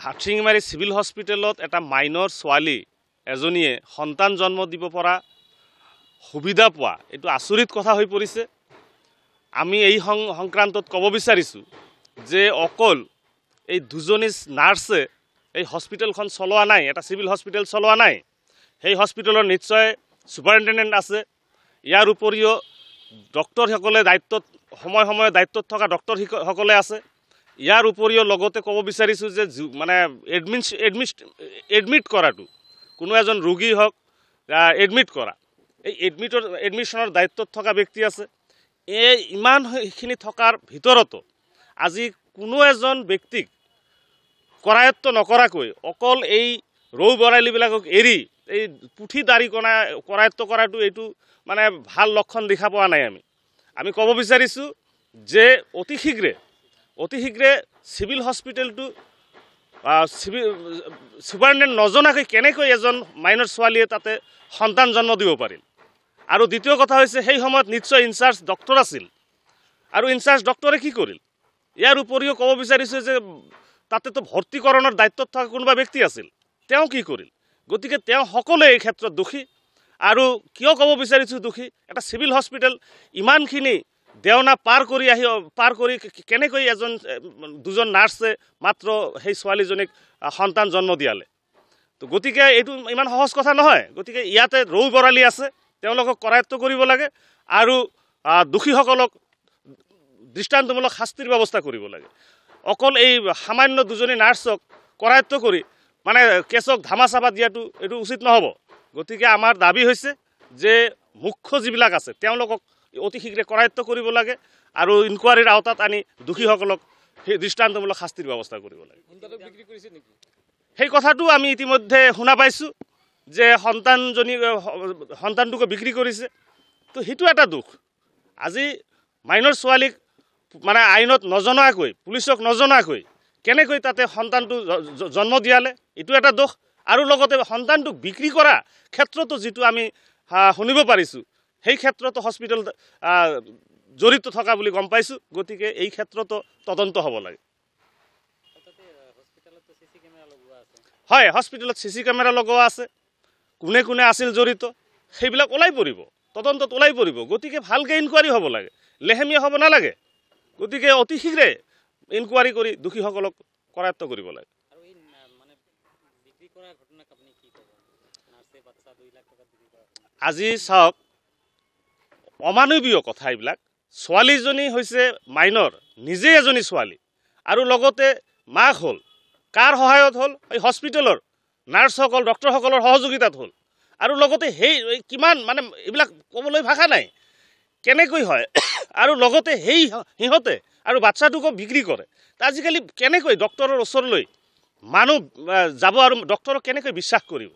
হাথিঙিমাৰী civil হস্পিটেলত এটা minor ছোৱালী এজনীয়ে সন্তান জন্ম দিব পৰা সুবিধা পোৱা এইটো আচৰিত কথা হৈ পৰিছে। আমি এই সংক্ৰান্তত ক'ব বিচাৰিছোঁ যে অকল এই দুজনী নাৰ্ছে এই হস্পিটেলখন চলোৱা নাই, এটা চিভিল হস্পিটেল চলোৱা নাই। সেই হস্পিটেলৰ নিশ্চয় সুপাৰিনটেণ্ডেণ্ট আছে। ইয়াৰ উপৰিও ডক্টৰসকলে দায়িত্বত সময়ে সময়ে দায়িত্বত থকা ডক্টৰসকলে আছে। ইয়াৰ উপৰিও লগতে ক'ব বিচাৰিছোঁ যে মানে এডমিট কৰাটো কোনো এজন ৰোগী হওক এডমিট কৰা, এই এডমিশ্যনৰ দায়িত্বত থকা ব্যক্তি আছে। এই ইমানখিনি থকাৰ ভিতৰতো আজি কোনো এজন ব্যক্তিক কৰায়ত্ব নকৰাকৈ অকল এই ৰৌ বৰাইলীবিলাকক এৰি এই পুথি দাড়ি কৰায়ত্ব কৰাটো এইটো মানে ভাল লক্ষণ দেখা পোৱা নাই। আমি ক'ব বিচাৰিছোঁ যে অতি শীঘ্ৰে চিভিল হস্পিটেলটো সুপাৰিনটেণ্ডেণ্ট নজনাকৈ কেনেকৈ এজন মাইনৰ ছোৱালীয়ে তাতে সন্তান জন্ম দিব পাৰিল। আৰু দ্বিতীয় কথা হৈছে সেই সময়ত নিশ্চয় ইনচাৰ্জ ডক্টৰ আছিল, আৰু ইনচাৰ্জ ডক্টৰে কি কৰিল। ইয়াৰ উপৰিও ক'ব বিচাৰিছোঁ যে তাতেতো ভৰ্তিকৰণৰ দায়িত্বত থকা কোনোবা ব্যক্তি আছিল, তেওঁ কি কৰিল। গতিকে তেওঁ সকলোৱে এই ক্ষেত্ৰত দোষী। আৰু কিয় ক'ব বিচাৰিছোঁ দোষী, এটা চিভিল হস্পিটেল ইমানখিনি দেওনা পাৰ কৰি কেনেকৈ দুজন নাৰ্ছে মাত্ৰ সেই ছোৱালীজনীক সন্তান জন্ম দিয়ালে। তো গতিকে এইটো ইমান সহজ কথা নহয়। গতিকে ইয়াতে ৰৌ বৰালী আছে, তেওঁলোকক কৰায়ত্ব কৰিব লাগে আৰু দোষীসকলক দৃষ্টান্তমূলক শাস্তিৰ ব্যৱস্থা কৰিব লাগে। অকল এই সামান্য দুজনী নাৰ্ছক কৰায়ত্ব কৰি মানে কেছক ধামাচাপা দিয়াটো এইটো উচিত নহ'ব। গতিকে আমাৰ দাবী হৈছে যে মুখ্য যিবিলাক আছে তেওঁলোকক অতি শীঘ্ৰে কৰায়ত্ব কৰিব লাগে আৰু ইনকুৱাৰীৰ আওতাত আনি দোষীসকলক সেই দৃষ্টান্তমূলক শাস্তিৰ ব্যৱস্থা কৰিব লাগে। সেই কথাটো আমি ইতিমধ্যে শুনা পাইছোঁ যে সন্তানটোকো বিক্ৰী কৰিছে। তো সেইটো এটা দুখ। আজি মাইনৰ ছোৱালীক মানে আইনত নজনোৱাকৈ, পুলিচক নজনোৱাকৈ কেনেকৈ তাতে সন্তানটো জন্ম দিয়ালে, এইটো এটা দোষ। আৰু লগতে সন্তানটোক বিক্ৰী কৰা ক্ষেত্ৰতো যিটো আমি শুনিব পাৰিছোঁ, সেই ক্ষেত্ৰতো হস্পিটেল জড়িত থকা বুলি গম পাইছোঁ। গতিকে এই ক্ষেত্ৰতো তদন্ত হ'ব লাগে। হয়, হস্পিটেলত CC কেমেৰা লগোৱা আছে। কোনে কোনে আছিল জড়িত সেইবিলাক ওলাই পৰিব, তদন্তত ওলাই পৰিব। গতিকে ভালকৈ ইনকুৱাৰী হ'ব লাগে, লেহেমীয়া হ'ব নালাগে। গতিকে অতি শীঘ্ৰে ইনকুৱাৰী কৰি দোষীসকলক কৰায়ত্ব কৰিব লাগে। আজি চাওক, অমানৱীয় কথা এইবিলাক। ছোৱালীজনী হৈছে মাইনৰ, নিজে এজনী ছোৱালী, আৰু লগতে মাক হ'ল। কাৰ সহায়ত হ'ল? এই হস্পিটেলৰ নাৰ্ছসকল, ডক্টৰসকলৰ সহযোগিতাত হ'ল। আৰু লগতে সেই কিমান মানে এইবিলাক ক'বলৈ ভাষা নাই, কেনেকৈ হয়। আৰু লগতে সিহঁতে আৰু বাচ্চাটোকো বিক্ৰী কৰে। আজিকালি কেনেকৈ ডক্টৰৰ ওচৰলৈ মানুহ যাব আৰু ডক্টৰক কেনেকৈ বিশ্বাস কৰিব।